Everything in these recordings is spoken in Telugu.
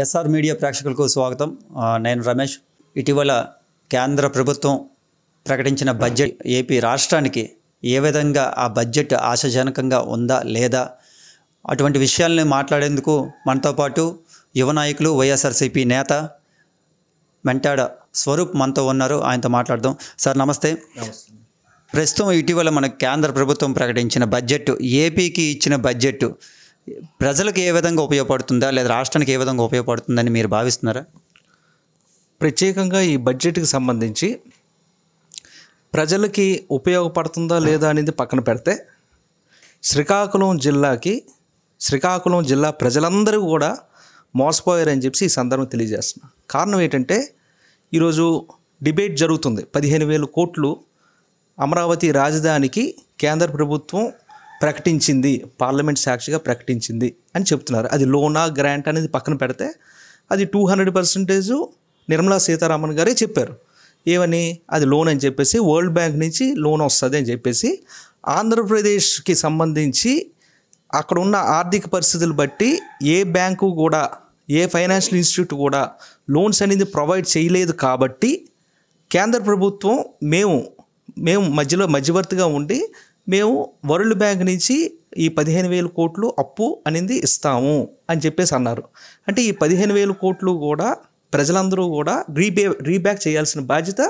ఎస్ఆర్ మీడియా ప్రేక్షకులకు స్వాగతం. నేను రమేష్. ఇటీవల కేంద్ర ప్రభుత్వం ప్రకటించిన బడ్జెట్ ఏపీ రాష్ట్రానికి ఏ విధంగా ఆ బడ్జెట్ ఆశాజనకంగా ఉందా లేదా అటువంటి విషయాల్ని మాట్లాడేందుకు మనతో పాటు యువ నాయకులు వైఎస్ఆర్సీపీ నేత మెంటాడ స్వరూప్ మనతో ఉన్నారు. ఆయనతో మాట్లాడదాం. సార్ నమస్తే. ప్రస్తుతం ఇటీవల మన కేంద్ర ప్రభుత్వం ప్రకటించిన బడ్జెట్, ఏపీకి ఇచ్చిన బడ్జెట్ ప్రజలకు ఏ విధంగా ఉపయోగపడుతుందా లేదా రాష్ట్రానికి ఏ విధంగా ఉపయోగపడుతుందని మీరు భావిస్తున్నారా? ప్రత్యేకంగా ఈ బడ్జెట్కి సంబంధించి ప్రజలకి ఉపయోగపడుతుందా లేదా అనేది పక్కన పెడితే శ్రీకాకుళం జిల్లా ప్రజలందరూ కూడా మోసపోయారని చెప్పి ఈ సందర్భం తెలియజేస్తున్నా. కారణం ఏంటంటే ఈరోజు డిబేట్ జరుగుతుంది. 15,000 కోట్లు అమరావతి రాజధానికి కేంద్ర ప్రభుత్వం ప్రకటించింది, పార్లమెంట్ సాక్షిగా ప్రకటించింది అని చెప్తున్నారు. అది లోనా గ్రాంట్ అనేది పక్కన పెడితే అది 200% నిర్మలా సీతారామన్ గారే చెప్పారు. ఏమని? అది లోన్ అని చెప్పేసి వరల్డ్ బ్యాంక్ నుంచి లోన్ వస్తుంది అని చెప్పేసి. ఆంధ్రప్రదేశ్కి సంబంధించి అక్కడ ఉన్న ఆర్థిక పరిస్థితులు బట్టి ఏ బ్యాంకు కూడా, ఏ ఫైనాన్షియల్ ఇన్స్టిట్యూట్ కూడా లోన్స్ అనేది ప్రొవైడ్ చేయలేదు. కాబట్టి కేంద్ర ప్రభుత్వం మేము మధ్యవర్తిగా ఉండి మేము వరల్డ్ బ్యాంక్ నుంచి ఈ 15,000 కోట్లు అప్పు అనేది ఇస్తాము అని చెప్పేసి అన్నారు. అంటే ఈ 15,000 కోట్లు కూడా ప్రజలందరూ కూడా రీబ్యాక్ చేయాల్సిన బాధ్యత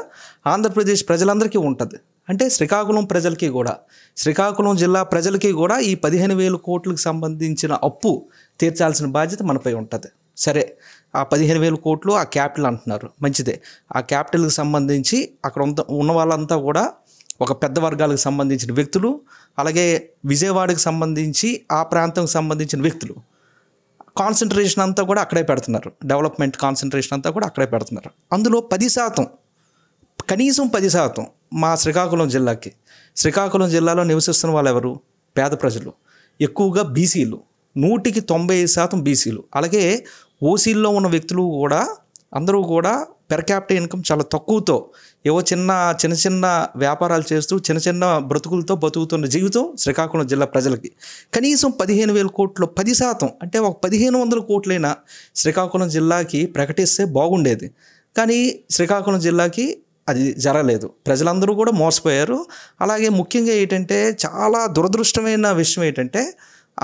ఆంధ్రప్రదేశ్ ప్రజలందరికీ ఉంటుంది. అంటే శ్రీకాకుళం జిల్లా ప్రజలకి కూడా ఈ 15,000 కోట్లకు సంబంధించిన అప్పు తీర్చాల్సిన బాధ్యత మనపై ఉంటుంది. సరే, ఆ 15,000 కోట్లు ఆ క్యాపిటల్ అంటున్నారు, మంచిదే. ఆ క్యాపిటల్కి సంబంధించి అక్కడ ఉన్న వాళ్ళంతా కూడా ఒక పెద్ద వర్గాలకు సంబంధించిన వ్యక్తులు, అలాగే విజయవాడకు సంబంధించి ఆ ప్రాంతంకి సంబంధించిన వ్యక్తులు. కాన్సన్ట్రేషన్ అంతా కూడా అక్కడే పెడుతున్నారు. డెవలప్మెంట్ కాన్సన్ట్రేషన్ అంతా కూడా అక్కడే పెడుతున్నారు. అందులో 10%, కనీసం 10% మా శ్రీకాకుళం జిల్లాలో నివసిస్తున్న వాళ్ళు ఎవరు? పేద ప్రజలు, ఎక్కువగా బీసీలు, 100% బీసీలు. అలాగే ఓసీల్లో ఉన్న వ్యక్తులు కూడా అందరూ కూడా పెర్ క్యాపిటల్ ఇన్కమ్ చాలా తక్కువతో ఏవో చిన్న వ్యాపారాలు చేస్తూ చిన్న బ్రతుకులతో బతుకుతున్న జీవితం శ్రీకాకుళం జిల్లా ప్రజలకి. కనీసం 15,000 కోట్లు 10% అంటే ఒక 1,500 కోట్లైనా శ్రీకాకుళం జిల్లాకి ప్రకటిస్తే బాగుండేది. కానీ శ్రీకాకుళం జిల్లాకి అది జరగలేదు. ప్రజలందరూ కూడా మోసపోయారు. అలాగే ముఖ్యంగా ఏంటంటే చాలా దురదృష్టమైన విషయం ఏంటంటే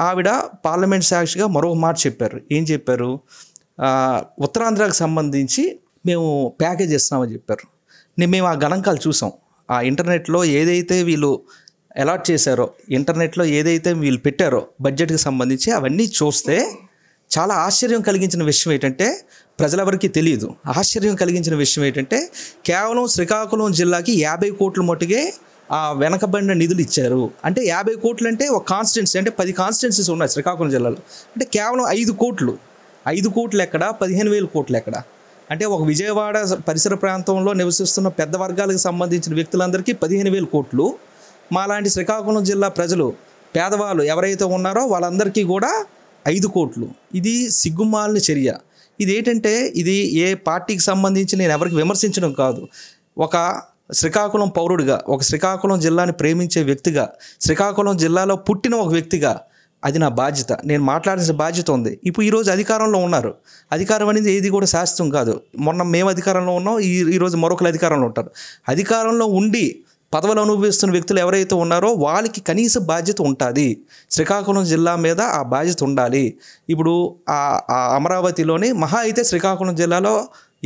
ఆవిడ పార్లమెంట్ సాక్షిగా మరొక మాట చెప్పారు. ఏం చెప్పారు? ఉత్తరాంధ్రకు సంబంధించి మేము ప్యాకేజ్ ఇస్తున్నామని చెప్పారు. మేము ఆ గణాంకాలు చూసాం. ఆ ఇంటర్నెట్లో ఏదైతే వీళ్ళు అలాట్ చేశారో, ఇంటర్నెట్లో ఏదైతే వీళ్ళు పెట్టారో బడ్జెట్కి సంబంధించి అవన్నీ చూస్తే చాలా ఆశ్చర్యం కలిగించిన విషయం ఏంటంటే, ప్రజలెవరికి తెలియదు. ఆశ్చర్యం కలిగించిన విషయం ఏంటంటే కేవలం శ్రీకాకుళం జిల్లాకి 50 కోట్ల మట్టుకే ఆ వెనకబడిన నిధులు ఇచ్చారు. అంటే 50 కోట్లు అంటే ఒక కాన్స్టిట్యున్సీ, అంటే 10 కాన్స్టిట్యున్సీస్ ఉన్నాయి శ్రీకాకుళం జిల్లాలో. అంటే కేవలం 5 కోట్లు ఎక్కడ, 15,000 కోట్లు ఎక్కడ? అంటే ఒక విజయవాడ పరిసర ప్రాంతంలో నివసిస్తున్న పెద్ద వర్గాలకు సంబంధించిన వ్యక్తులందరికీ 15,000 కోట్లు, మాలాంటి శ్రీకాకుళం జిల్లా ప్రజలు పేదవాళ్ళు ఎవరైతే ఉన్నారో వాళ్ళందరికీ కూడా 5 కోట్లు. ఇది సిగ్గుమాలిన చర్య. ఇది ఏంటంటే ఇది ఏ పార్టీకి సంబంధించి నేను ఎవరికి విమర్శించడం కాదు. ఒక శ్రీకాకుళం పౌరుడిగా, ఒక శ్రీకాకుళం జిల్లాని ప్రేమించే వ్యక్తిగా, శ్రీకాకుళం జిల్లాలో పుట్టిన ఒక వ్యక్తిగా అది నా బాధ్యత. నేను మాట్లాడాల్సిన బాధ్యత ఉంది. ఇప్పుడు ఈరోజు అధికారంలో ఉన్నారు. అధికారం అనేది ఏది కూడా శాశ్వతం కాదు. మొన్న మేము అధికారంలో ఉన్నాం, ఈరోజు మరొకరు అధికారంలో ఉంటారు. అధికారంలో ఉండి పదవులు అనుభవిస్తున్న వ్యక్తులు ఎవరైతే ఉన్నారో వాళ్ళకి కనీస బాధ్యత ఉంటుంది. శ్రీకాకుళం జిల్లా మీద ఆ బాధ్యత ఉండాలి. ఇప్పుడు ఆ అమరావతిలోని మహా అయితే శ్రీకాకుళం జిల్లాలో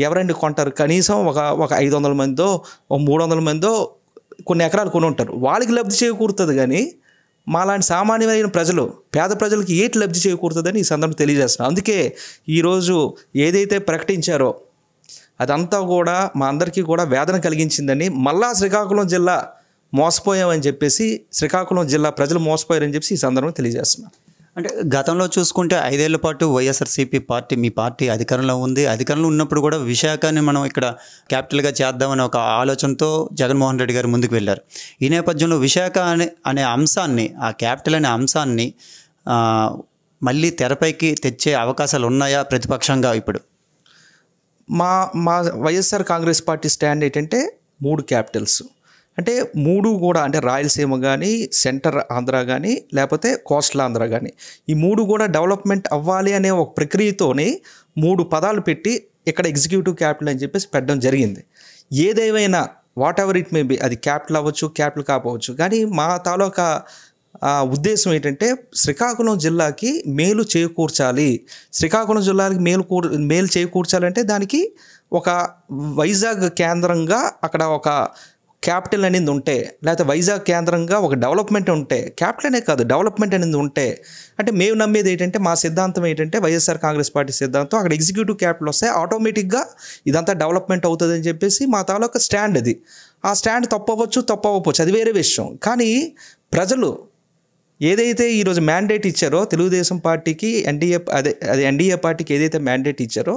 ఎవరండి కొంటారు? కనీసం ఒక 500 మందో, ఒక 300 మందో కొన్ని ఎకరాలు కొని ఉంటారు. వాళ్ళకి లబ్ధి చేకూరుతుంది. కానీ మాలాంటి సామాన్యమైన ప్రజలు, పేద ప్రజలకి ఏటి లబ్ధి చేకూరుతుందని ఈ సందర్భం తెలియజేస్తున్నాను. అందుకే ఈరోజు ఏదైతే ప్రకటించారో అదంతా కూడా మా అందరికీ కూడా వేదన కలిగించిందని, మళ్ళా శ్రీకాకుళం జిల్లా మోసపోయామని చెప్పేసి, శ్రీకాకుళం జిల్లా ప్రజలు మోసపోయారని చెప్పేసి ఈ సందర్భం తెలియజేస్తున్నాను. అంటే గతంలో చూసుకుంటే 5 ఏళ్ల పాటు వైఎస్ఆర్సీపీ మీ పార్టీ అధికారంలో ఉంది. అధికారంలో ఉన్నప్పుడు కూడా విశాఖని మనం ఇక్కడ క్యాపిటల్గా చేద్దామనే ఒక ఆలోచనతో జగన్మోహన్ రెడ్డి గారు ముందుకు వెళ్ళారు. ఈ నేపథ్యంలో విశాఖ అనే అంశాన్ని, ఆ క్యాపిటల్ అనే అంశాన్ని మళ్ళీ తెరపైకి తెచ్చే అవకాశాలు ఉన్నాయా ప్రతిపక్షంగా? ఇప్పుడు మా వైఎస్ఆర్ కాంగ్రెస్ పార్టీ స్టాండ్ ఏంటంటే 3 క్యాపిటల్స్. అంటే మూడు కూడా అంటే రాయలసీమ కానీ, సెంటర్ ఆంధ్ర కానీ, లేకపోతే కోస్టల్ ఆంధ్ర కానీ, ఈ మూడు కూడా డెవలప్మెంట్ అవ్వాలి అనే ఒక ప్రక్రియతోనే 3 పదాలు పెట్టి ఇక్కడ ఎగ్జిక్యూటివ్ క్యాపిటల్ అని చెప్పేసి పెట్టడం జరిగింది. ఏదేమైనా what ever it may be, అది క్యాపిటల్ అవ్వచ్చు, క్యాపిటల్ కాకపోవచ్చు, కానీ మా తాలూకా ఉద్దేశం ఏంటంటే శ్రీకాకుళం జిల్లాకి మేలు చేకూర్చాలి. శ్రీకాకుళం జిల్లాకి మేలు చేకూర్చాలంటే దానికి ఒక వైజాగ్ కేంద్రంగా అక్కడ ఒక క్యాపిటల్ అనేది ఉంటే, లేకపోతే వైజాగ్ కేంద్రంగా ఒక డెవలప్మెంట్ ఉంటే, క్యాపిటల్ అనే కాదు డెవలప్మెంట్ అనేది ఉంటే, అంటే మేము నమ్మేది ఏంటంటే, మా సిద్ధాంతం ఏంటంటే, వైఎస్ఆర్ కాంగ్రెస్ పార్టీ సిద్ధాంతం, అక్కడ ఎగ్జిక్యూటివ్ క్యాపిటల్ వస్తే ఆటోమేటిక్గా ఇదంతా డెవలప్మెంట్ అవుతుందని చెప్పేసి మా తాలూకా స్టాండ్ అది. ఆ స్టాండ్ తప్పవచ్చు, అది వేరే విషయం. కానీ ప్రజలు ఏదైతే ఈరోజు మ్యాండేట్ ఇచ్చారో తెలుగుదేశం పార్టీకి, ఎన్డీఏ పార్టీకి ఏదైతే మ్యాండేట్ ఇచ్చారో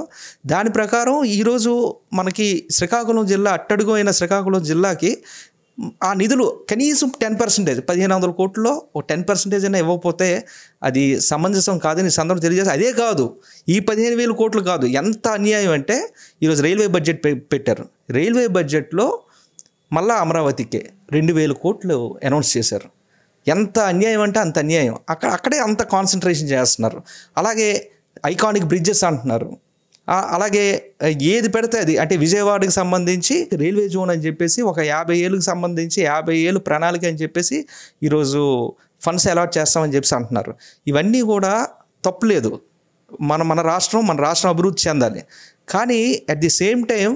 దాని ప్రకారం ఈరోజు మనకి శ్రీకాకుళం జిల్లా, అట్టడుగు అయిన శ్రీకాకుళం జిల్లాకి ఆ నిధులు కనీసం 10%, 1500 కోట్లలో ఒక 10% అయినా ఇవ్వకపోతే అది సమంజసం కాదని సందర్భం తెలియజేసి, అదే కాదు ఈ 15,000 కోట్లు కాదు, ఎంత అన్యాయం అంటే ఈరోజు రైల్వే బడ్జెట్ పెట్టారు. రైల్వే బడ్జెట్లో మళ్ళా అమరావతికే 2,000 కోట్లు అనౌన్స్ చేశారు. ఎంత అన్యాయం అంటే అంత అన్యాయం. అక్కడే అంత కాన్సన్ట్రేషన్ చేస్తున్నారు. అలాగే ఐకానిక్ బ్రిడ్జెస్ అంటున్నారు. అలాగే ఏది పెడితే అది, అంటే విజయవాడకి సంబంధించి రైల్వే జోన్ అని చెప్పేసి ఒక 50 ఏళ్ళకి సంబంధించి 50 ఏళ్ళు ప్రణాళిక అని చెప్పేసి ఈరోజు ఫండ్స్ అలాట్ చేస్తామని చెప్పేసి అంటున్నారు. ఇవన్నీ కూడా తప్పులేదు. మన రాష్ట్రం అభివృద్ధి చెందాలి. కానీ at the same time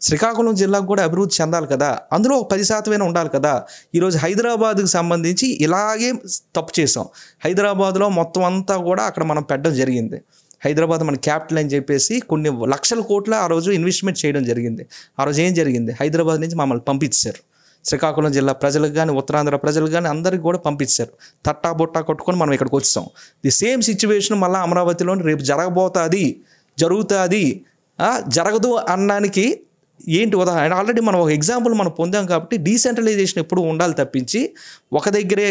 Srikakulam జిల్లాకు కూడా అభివృద్ధి చెందాలి కదా, అందులో ఒక 10% ఉండాలి కదా. ఈరోజు హైదరాబాద్కి సంబంధించి ఇలాగే తప్పు చేసాం. హైదరాబాద్లో మొత్తం అంతా కూడా అక్కడ మనం పెట్టడం జరిగింది. హైదరాబాద్ మన క్యాపిటల్ అని చెప్పేసి కొన్ని లక్షల కోట్ల ఆ రోజు ఇన్వెస్ట్మెంట్ చేయడం జరిగింది. ఆ రోజు ఏం జరిగింది, హైదరాబాద్ నుంచి మమ్మల్ని పంపించారు. శ్రీకాకుళం జిల్లా ప్రజలకు కానీ, ఉత్తరాంధ్ర ప్రజలకు కానీ అందరికి కూడా పంపించారు. తట్టా బొట్టా కొట్టుకొని మనం ఇక్కడికి వచ్చాం. ది సేమ్ సిచ్యువేషన్ మళ్ళీ అమరావతిలో రేపు జరుగుతుంది, జరగదు అనడానికి ఏంటి ఉదాహరణ? ఆల్రెడీ మనం ఒక ఎగ్జాంపుల్ మనం పొందాం కాబట్టి డీసెంట్రలైజేషన్ ఎప్పుడు ఉండాలి తప్పించి ఒక దగ్గరే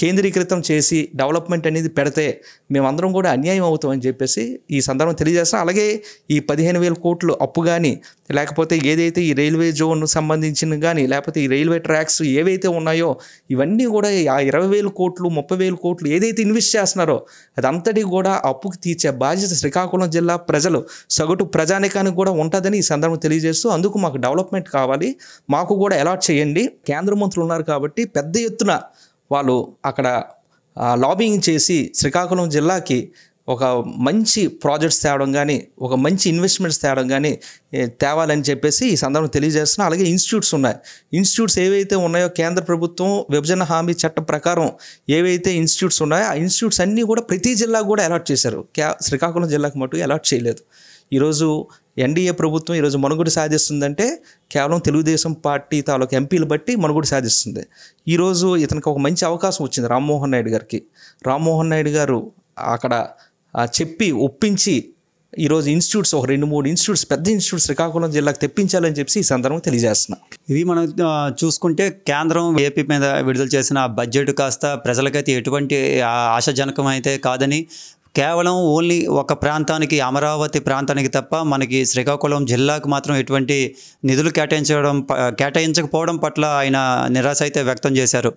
కేంద్రీకృతం చేసి డెవలప్మెంట్ అనేది పెడితే మేమందరం కూడా అన్యాయం అవుతామని చెప్పేసి ఈ సందర్భం తెలియజేస్తాం. అలాగే ఈ 15,000 కోట్లు అప్పు కానీ, లేకపోతే ఏదైతే ఈ రైల్వే జోన్ సంబంధించిన కానీ, లేకపోతే ఈ రైల్వే ట్రాక్స్ ఏవైతే ఉన్నాయో ఇవన్నీ కూడా ఆ 20,000 కోట్లు 30,000 కోట్లు ఏదైతే ఇన్వెస్ట్ చేస్తున్నారో అదంతటి కూడా అప్పుకి తీర్చే బాధ్యత శ్రీకాకుళం జిల్లా ప్రజలు, సగటు ప్రజానికానికి కూడా ఉంటుందని ఈ సందర్భం తెలియజేస్తూ, అందుకు మాకు డెవలప్మెంట్ కావాలి, మాకు కూడా అలాట్ చేయండి. కేంద్ర మంత్రులు ఉన్నారు కాబట్టి పెద్ద ఎత్తున వాళ్ళు అక్కడ లాబింగ్ చేసి శ్రీకాకుళం జిల్లాకి ఒక మంచి ప్రాజెక్ట్స్ తేవడం కానీ, ఒక మంచి ఇన్వెస్ట్మెంట్స్ తేవాలని చెప్పేసి ఈ సందర్భం తెలియజేస్తున్నా. అలాగే ఇన్స్టిట్యూట్స్ ఏవైతే ఉన్నాయో కేంద్ర ప్రభుత్వం విభజన హామీ చట్టం ప్రకారం ఏవైతే ఇన్స్టిట్యూట్స్ ఉన్నాయో ఆ ఇన్స్టిట్యూట్స్ అన్నీ కూడా ప్రతి జిల్లాకు కూడా అలాట్ చేశారు. శ్రీకాకుళం జిల్లాకు మటుకు అలాట్ చేయలేదు. ఈరోజు ఎన్డీఏ ప్రభుత్వం ఈరోజు మనుగడ సాధిస్తుందంటే కేవలం తెలుగుదేశం పార్టీ తాలూకు ఎంపీలు బట్టి మనుగడ సాధిస్తుంది. ఈరోజు ఇతనికి ఒక మంచి అవకాశం వచ్చింది రామ్మోహన్ నాయుడు గారికి. రామ్మోహన్ నాయుడు గారు అక్కడ చెప్పి ఒప్పించి ఈరోజు ఇన్స్టిట్యూట్స్ ఒక 2-3 ఇన్స్టిట్యూట్స్, పెద్ద ఇన్స్టిట్యూట్స్ శ్రీకాకుళం జిల్లాకు తెప్పించాలని చెప్పి ఈ సందర్భంగా తెలియజేస్తున్నా. ఇవి మనం చూసుకుంటే కేంద్రం ఏపీ మీద విడుదల చేసిన బడ్జెట్ కాస్త ప్రజలకైతే ఎటువంటి ఆశాజనకం అయితే కాదని, కేవలం ఓన్లీ ఒక ప్రాంతానికి, అమరావతి ప్రాంతానికి తప్ప మనకి శ్రీకాకుళం జిల్లాకు మాత్రం ఎటువంటి నిధులు కేటాయించకపోవడం పట్ల ఆయన నిరాశ అయితే వ్యక్తం చేశారు.